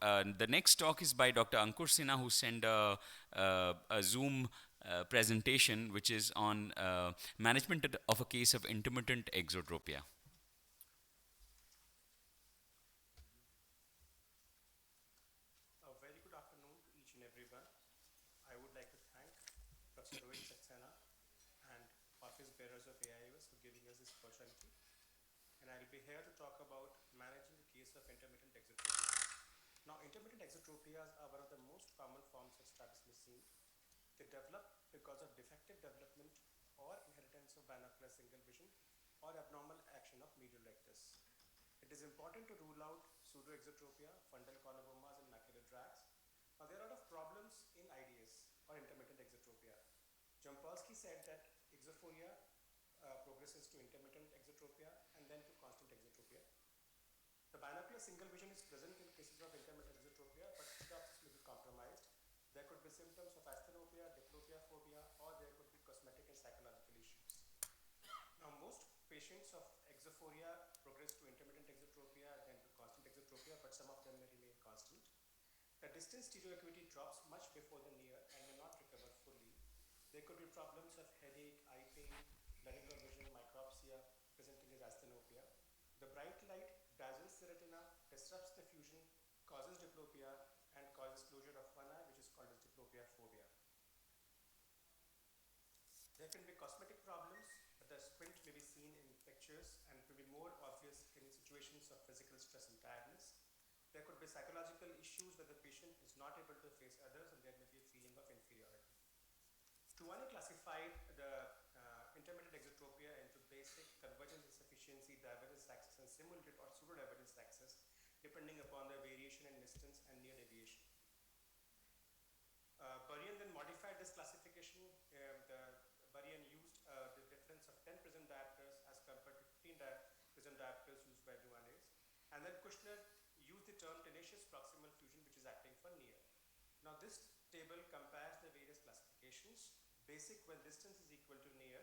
the next talk is by Dr. Ankur Sinha, who sent a Zoom presentation, which is on management of a case of intermittent exotropia. A very good afternoon to each and everyone. I would like to thank Professor Rohit Saxena and office bearers of AIOS for giving us this opportunity. And I'll be here to talk about managing the case of intermittent exotropia. Now, intermittent exotropias are one of the most common forms of strabismus scene. They develop because of defective development or inheritance of binocular single vision or abnormal action of medial rectus. It is important to rule out pseudoexotropia, fundal coloboma, and macular drags. Now, there are a lot of problems in IDS or intermittent exotropia. Jampolsky said that exophoria progresses to intermittent exotropia and then to constant exotropia. The binocular single vision is present in cases of intermittent exotropia, but synopsis may be compromised. There could be symptoms of asthenopia, diplopia phobia, or there could be cosmetic and psychological issues. Now, most patients of exophoria progress to intermittent exotropia and then to constant exotropia, but some of them may remain constant. The distance stereo acuity drops much before the near and may not recover fully. There could be problems of headache, eye pain, blurring of vision, micropsia, presenting as asthenopia. The bright light dazzles the retina, disrupts the fusion, causes diplopia, and causes closure of one eye, which is called as diplopia phobia. There can be cosmetic problems, but the squint may be seen in pictures and it will be more obvious in situations of physical stress and tiredness. There could be psychological issues where the patient is not able to face others and there may be a feeling of inferiority. Tuani classified the intermittent exotropia into basic convergence insufficiency, divergence axis, and simulated or pseudo-divergence axis, depending upon the variation in distance and near deviation. Burian then modified this classification. Burian used the difference of 10 prism diopters as compared to 15 prism diopters used by Duanes. And then Kushner used the term tenacious proximal fusion, which is acting for near. Now, this table compares the various classifications. Basic when distance is equal to near.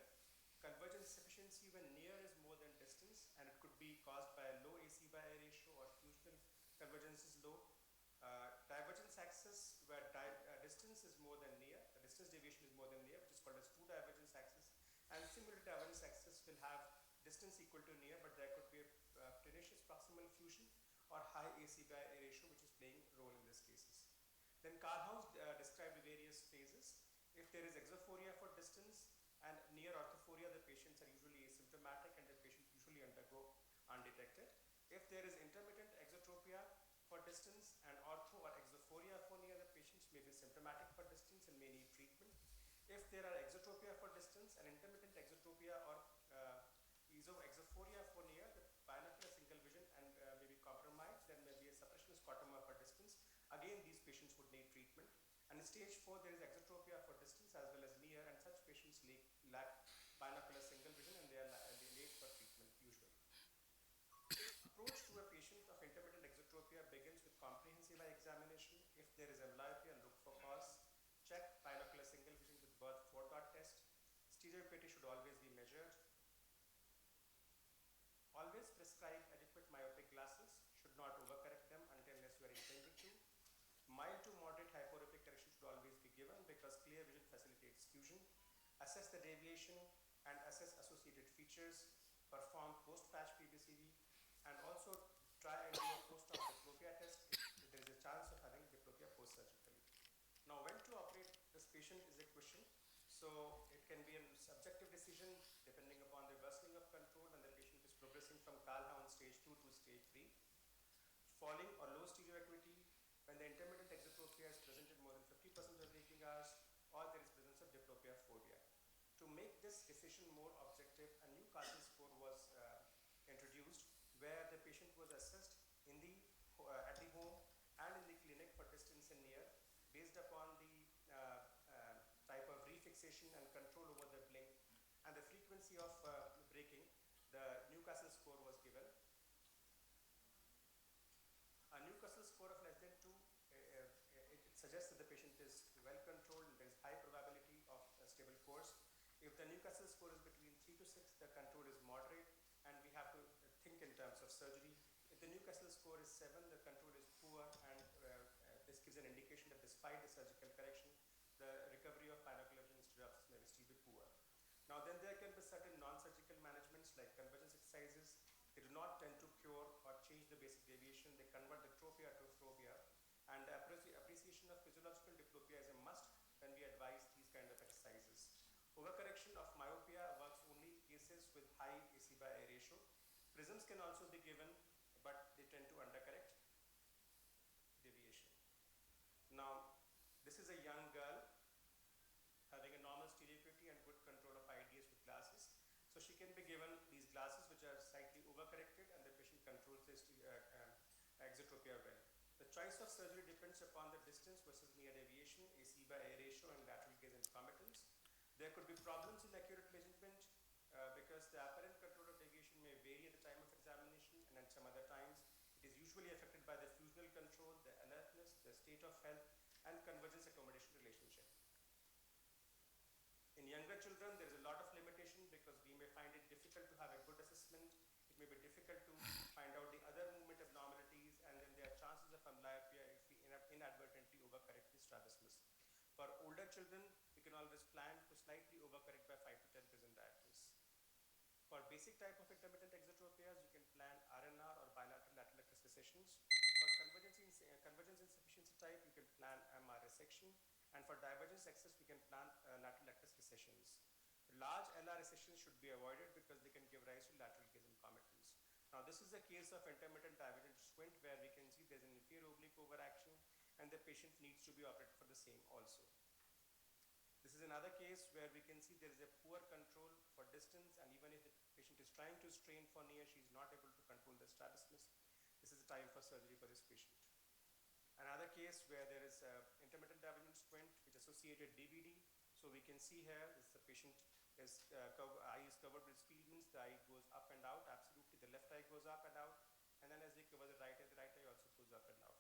Convergence insufficiency when near is more than distance, and it could be caused by a low AC by A ratio or fusional convergence is low. Divergence axis where distance is more than near, the distance deviation is more than near, which is called as true divergence axis. And simulated divergence axis will have distance equal to near, but there could be a tenacious proximal fusion or high AC by A ratio, which is playing a role in these cases. Then Carhouse described the various phases. If there is exophoria for distance and near orthophoria, the patients are usually asymptomatic and the patient usually undergo undetected. If there is intermittent exotropia for distance and ortho or exophoria for near, the patients may be symptomatic for distance and may need treatment. If there are exotropia for distance and intermittent exotropia or exophoria for near, the binocular single vision and may be compromised. There may be a suppression scotoma for distance. Again, these patients would need treatment. And in stage 4, there is exotropia for distance as well as near, and such patients lack binocular single vision and they are late for treatment usually. Approach to a patient of intermittent exotropia begins with comprehensive eye examination. If there is amblyopia, look for cause. Check binocular single vision with birth foreguard test. Stereopathy should always be measured. Always prescribe adequate myopic glasses. Should not overcorrect them unless you are intended to. Mild to moderate hyperopic correction should always be given because clear vision facilitates fusion. Assess the deviation and assess associated features. Perform post-patch PBCV and also try and do a post-op diplopia test if there is a chance of having diplopia post-surgically. Now, when to operate this patient is a question. So, it can be a subjective decision depending upon the worsening of control and the patient is progressing from Karlhorn stage 2 to stage 3. Falling or low stereo acuity, when the intermittent exotropia is presented more than 50% of waking hours, or there is presence of diplopia phobia. To make this decision more objective, a new Carlson score was introduced where the patient was assessed at the home and in the clinic for distance and near based upon the type of refixation and control over the blink and the frequency of breaking. The Newcastle score was given. A Newcastle score of less than 2, it suggests that the patient is well controlled and there is high probability of a stable course. If the Newcastle score is between 3 to 6, the control is moderate and we have to think in terms of surgery. If the Newcastle score is 7, the control is poor and myopia-atrophobia, and appreciation of physiological diplopia is a must when we advise these kind of exercises. Overcorrection of myopia works only cases with high AC by A ratio. Prisms can also be given, but they tend to undercorrect deviation. Now, this is a young girl having a normal stereoacuity and good control of IDS with glasses. So she can be given these glasses which are slightly overcorrected, and the patient controls this exotropia well. The choice of surgery depends upon the distance versus near deviation, AC by A ratio, and lateral gaze concomitance. There could be problems in accurate measurement because the apparent control of deviation may vary at the time of examination, and at some other times it is usually affected by the fusional control, the alertness, the state of health, and convergence accommodation relationship. In younger children, there is a lot of limitation because we may find it difficult to have a good assessment. It may be difficult to find out the other movement abnormalities, and then there are chances of amblyopia if we inadvertently overcorrect the strabismus. For older children, we can always plan to slightly overcorrect by 5 to 10% diopters. For basic type of intermittent exotropias, you can plan RNR or bilateral lateral rectus recessions. For convergence insufficiency type, you can plan MR resection. And for divergence excess, we can plan lateral rectus recessions. Large LR recessions should be avoided because they can give rise to lateral gaze concomitance. Now, this is a case of intermittent divergent squint where we can see there's an inferior oblique overaction, and the patient needs to be operated for the same also. This is another case where we can see there is a poor control for distance, and even if the patient is trying to strain for near, she is not able to control the strabismus. This is the time for surgery for this patient. Another case where there is intermittent divergent squint which associated DVD. So we can see here this the patient is eye is covered with Spielman's. The eye goes up and out. Absolutely, the left eye goes up and out, and then as they cover the right eye also goes up and out.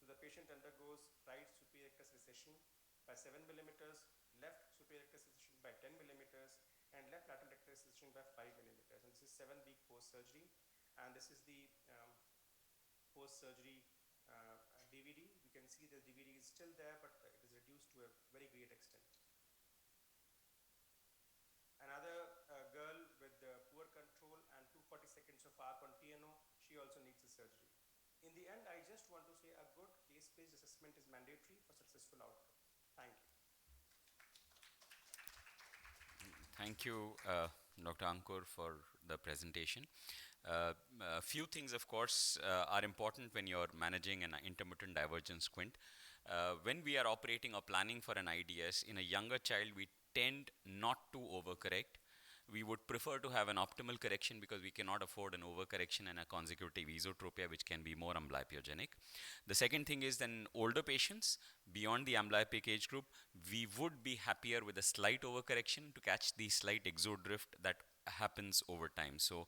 So the patient undergoes right superior rectus recession by 7 millimeters, left superior rectus recession by 10 millimeters, and left lateral rectus recession by 5 millimeters. And this is 7-week post-surgery, and this is the post-surgery DVD. You can see the DVD is still there, but it is reduced to a very great extent. Another girl with poor control and 240 seconds of arc on TNO, she also needs a surgery. In the end, I just want to say a good case-based assessment is mandatory for successful outcome. Thank you. Thank you, Dr. Ankur, for the presentation. A few things, of course, are important when you're managing an intermittent divergent squint. When we are operating or planning for an IDS, in a younger child, we tend not to overcorrect. We would prefer to have an optimal correction because we cannot afford an overcorrection and a consecutive esotropia, which can be more amblyopiogenic. The second thing is then older patients, beyond the amblyopic age group, we would be happier with a slight overcorrection to catch the slight exodrift that happens over time. So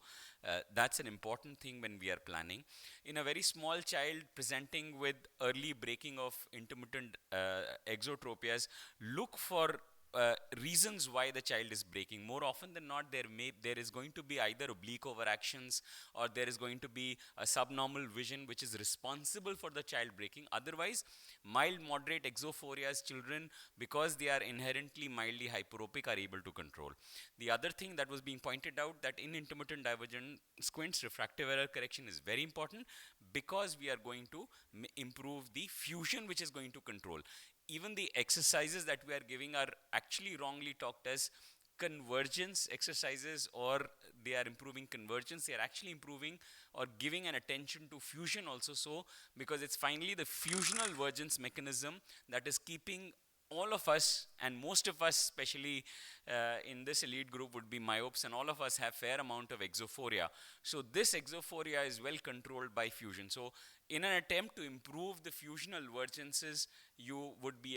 that's an important thing when we are planning. In a very small child presenting with early breaking of intermittent exotropias, look for reasons why the child is breaking. More often than not, there is going to be either oblique overactions or there is going to be a subnormal vision which is responsible for the child breaking. Otherwise, mild, moderate exophorias, children, because they are inherently mildly hyperopic, are able to control. The other thing that was being pointed out, that in intermittent divergent squints, refractive error correction is very important because we are going to improve the fusion which is going to control. Even the exercises that we are giving are actually wrongly talked as convergence exercises, or they are improving convergence. They are actually improving or giving an attention to fusion also, so because it's finally the fusional vergence mechanism that is keeping all of us, and most of us, especially in this elite group, would be myopes, and all of us have fair amount of exophoria. So this exophoria is well controlled by fusion. So in an attempt to improve the fusional vergences, you would be